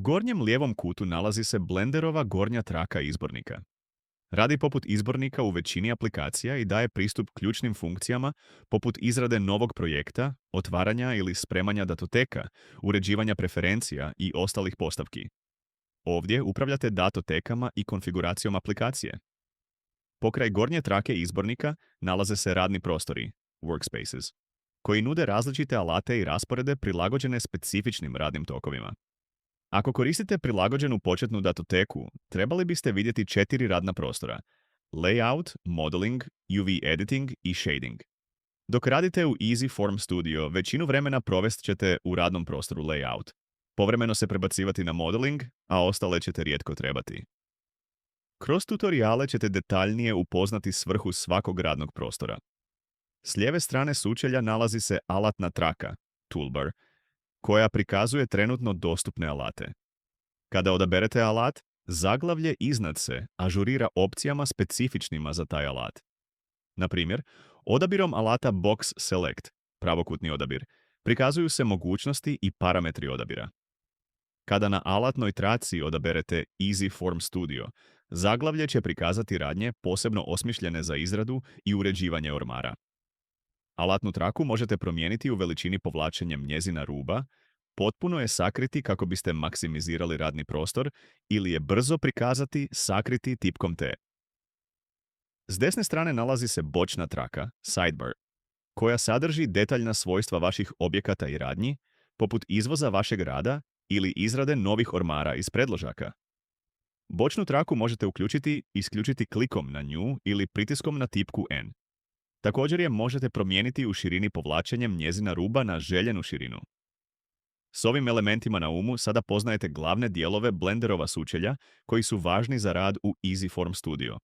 gornjem lijevom kutu nalazi se Blenderova gornja traka izbornika. Radi poput izbornika u većini aplikacija i daje pristup ključnim funkcijama poput izrade novog projekta, otvaranja ili spremanja datoteka, uređivanja preferencija i ostalih postavki. Ovdje upravljate datotekama i konfiguracijom aplikacije. Pokraj gornje trake izbornika nalaze se radni prostori, workspaces, koji nude različite alate i rasporede prilagođene specifičnim radnim tokovima. Ako koristite prilagođenu početnu datoteku, trebali biste vidjeti 4 radna prostora: Layout, Modeling, UV Editing i Shading. Dok radite u EasyForm Studio, većinu vremena provest ćete u radnom prostoru Layout. Povremeno se prebacivati na Modeling, a ostale ćete rijetko trebati. Kroz tutoriale ćete detaljnije upoznati svrhu svakog radnog prostora. S lijeve strane sučelja nalazi se alatna traka, Toolbar, koja prikazuje trenutno dostupne alate. Kada odaberete alat, zaglavlje iznad se ažurira opcijama specifičnima za taj alat. Na primjer, odabirom alata Box Select, pravokutni odabir, prikazuju se mogućnosti i parametri odabira. Kada na alatnoj traci odaberete EasyForm Studio, zaglavlje će prikazati radnje posebno osmišljene za izradu i uređivanje ormara. Alatnu traku možete promijeniti u veličini povlačenjem njezina ruba, potpuno je sakriti kako biste maksimizirali radni prostor ili je brzo prikazati sakriti tipkom T. S desne strane nalazi se bočna traka, Sidebar, koja sadrži detaljna svojstva vaših objekata i radnji, poput izvoza vašeg rada ili izrade novih ormara iz predložaka. Bočnu traku možete uključiti i isključiti klikom na nju ili pritiskom na tipku N. Također je možete promijeniti u širini povlačenjem njezina ruba na željenu širinu. S ovim elementima na umu sada poznajete glavne dijelove Blenderova sučelja koji su važni za rad u EasyForm Studio.